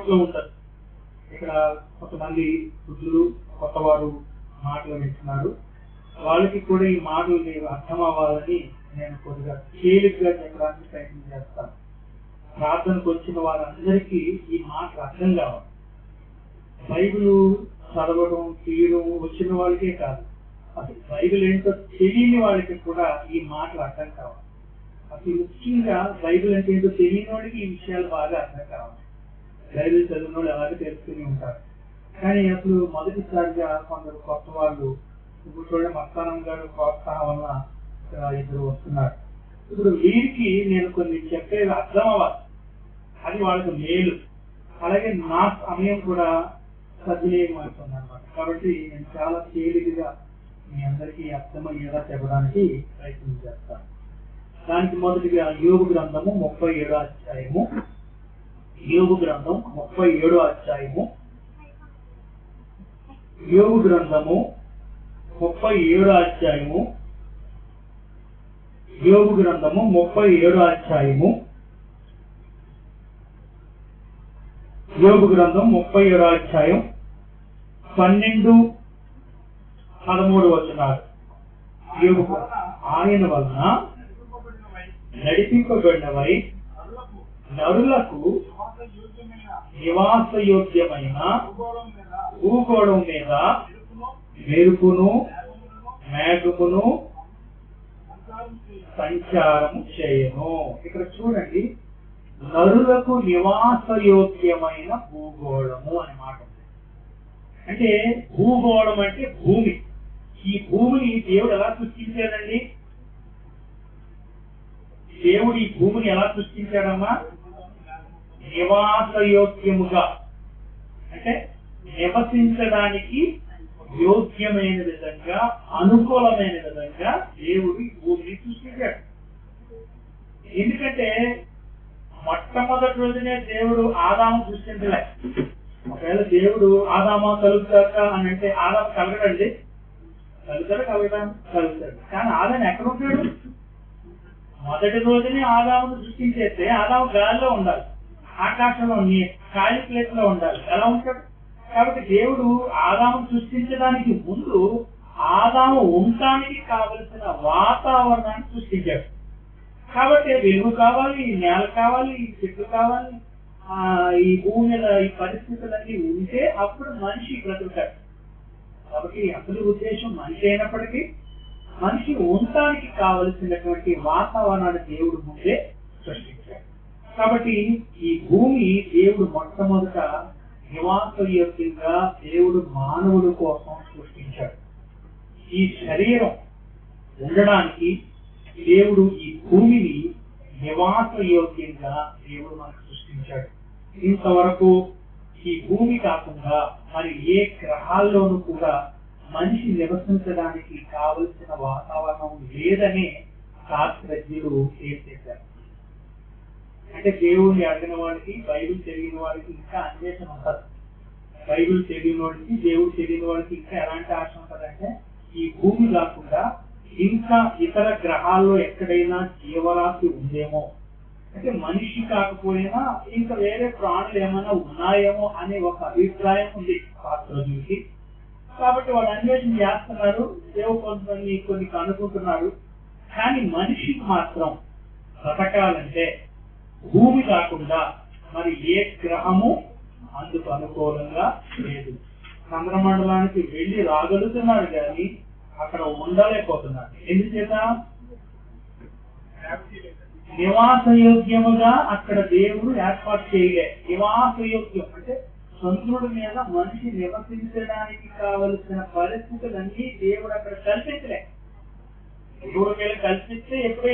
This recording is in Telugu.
నోట్లో ఉంటుంది. ఇక్కడ కొంతమంది వృద్ధులు కొత్తవారు మాటలు వింటున్నారు, వాళ్ళకి కూడా ఈ మాటలు అర్థం అవ్వాలని నేను కొద్దిగా తేలిగ్గా చెప్పడానికి ప్రయత్నం చేస్తాను. ప్రార్థనకు వచ్చిన వారందరికీ ఈ మాటలు అర్థం కావాలి. బైబిల్ చదవడం తీయడం వచ్చిన వాళ్ళకే కాదు, అసలు బైబిల్ ఏంటో తెలియని వాళ్ళకి కూడా ఈ మాటలు అర్థం కావాలి. అసలు ముఖ్యంగా బైబిల్ అంటే ఏంటో తెలియని వాడికి ఈ విషయాలు బాగా అర్థం కావాలి. బైబిల్ చదివిన వాళ్ళు అలాగే తెలుసుకుని ఉంటారు. కానీ అసలు మొదటిసారిగా కొందరు కొత్త వాళ్ళు, ఇప్పుడు చూడండి మస్తానం గారు ప్రోత్సాహం వల్ల ఇద్దరు వస్తున్నారు. ఇప్పుడు వీరికి నేను కొన్ని చెప్పేది అర్థం అవ్వాలి, అది వాళ్ళకి మేలు. అలాగే నా సమయం కూడా సద్వినియోగం అవుతుంది అనమాట. కాబట్టి నేను చాలా తేలికగా మీ అందరికీ అర్థమయ్యేలా చెప్పడానికి ప్రయత్నం చేస్తాను. దానికి మొదటిగా యోబు గ్రంథము 37వ అధ్యాయము. యోబు గ్రంథం 37వ అధ్యాయము. యోబు గ్రంథము 37వ అధ్యాయము. యోబు గ్రంథము 37వ అధ్యాయము. యోబు గ్రంథం 37వ అధ్యాయం 12-13 వచనాలు. యోబు ఆయన వలన నడిపింపబడినవై నరులకు నివాసయోగ్యమైన భూగోళం మీద మెరుపును మేఘమును సంచారము చేయను. ఇక్కడ చూడండి, నరులకు నివాసయోగ్యమైన భూగోళము అనే మాట ఉంది. అంటే భూగోళం అంటే భూమి. ఈ భూమిని దేవుడు ఎలా సృష్టించాడండి? దేవుడు ఈ భూమిని ఎలా సృష్టించాడమ్మా? నివాసయోగ్యముగా, అంటే నివసించడానికి యోగ్యమైన విధంగా, అనుకూలమైన విధంగా దేవుడు ఈ భూమిని సృష్టించాడు. ఎందుకంటే మొట్టమొదటి రోజునే దేవుడు ఆదాము సృష్టించలే. ఒకవేళ దేవుడు ఆదామా కలుగుతాక అని అంటే ఆదాము కలగడండి, కలుగుతాడు. కానీ ఆదాము ఎక్కడ ఉంటాడు? మొదటి రోజునే ఆదామును సృష్టించేస్తే ఆదాము గాలిలో ఉండాలి, ఆకాశంలో ఖాళీ ప్లేస్ లో ఉండాలి. ఎలా ఉంటాడు? కాబట్టి దేవుడు ఆదాము సృష్టించడానికి ముందు ఆదాము ఉండటానికి కావలసిన వాతావరణాన్ని సృష్టించాడు. కాబట్టి వెలుగు కావాలి, నేల కావాలి, చెట్లు కావాలి, ఈ భూమి మీద ఈ పరిస్థితులన్నీ ఉంటే అప్పుడు మనిషి బ్రతుకుతాడు. కాబట్టి అసలు ఉద్దేశం మనిషి అయినప్పటికీ మనిషి ఉండటానికి కావలసినటువంటి వాతావరణాన్ని దేవుడు ముందే సృష్టించాడు. కాబట్టి ఈ భూమి దేవుడు మొట్టమొదట నివాసయోగ్యంగా దేవుడు మానవుల కోసం సృష్టించాడు. ఈ శరీరం ఉండడానికి దేవుడు ఈ భూమిని నివాసయోగ్యంగా దేవుడు మనకు సృష్టించాడు. ఇంతవరకు ఈ భూమి కాకుండా మరి ఏ గ్రహాల్లోనూ కూడా మనిషి నివసించడానికి కావలసిన వాతావరణం లేదని శాస్త్రజ్ఞులు చేశారు. అంటే దేవుడిని అడిగిన వాడికి, బైబిల్ తెలియని వాడికి ఇంకా అన్వేషణ ఉంటుంది. బైబిల్ తెలియని వాడికి, దేవుడు తెలియని వాడికి ఇంకా ఎలాంటి ఆశ ఉంటుందంటే ఈ భూమి కాకుండా ఇంకా ఇతర గ్రహాల్లో ఎక్కడైనా జీవరాశి ఉందేమో, అంటే మనిషి కాకపోయినా ఇంకా వేరే ప్రాణులు ఏమైనా ఉన్నాయేమో అనే ఒక అభిప్రాయం ఉంది శాస్త్రజ్ఞులకి. కాబట్టి వాళ్ళు అన్వేషణ చేస్తున్నారు, దేవుడు కొన్ని కనుక్కుంటున్నాడు. కానీ మనిషికి మాత్రం బ్రతకాలంటే భూమి కాకుండా మరి ఏ గ్రహము అందుకు అనుకూలంగా లేదు. చంద్రమండలానికి వెళ్ళి రాగలుగుతున్నాడు కానీ అక్కడ ఉండలేకపోతున్నాడు. ఎందుచేత? నివాసయోగ్యముగా అక్కడ దేవుడు ఏర్పాటు చేయలే. నివాసయోగ్యం అంటే చంద్రుడి మీద మనిషి నివసించడానికి కావలసిన పరిస్థితులన్నీ దేవుడు అక్కడ కల్పించలే. దేవుడు మీద కల్పిస్తే ఎప్పుడైతే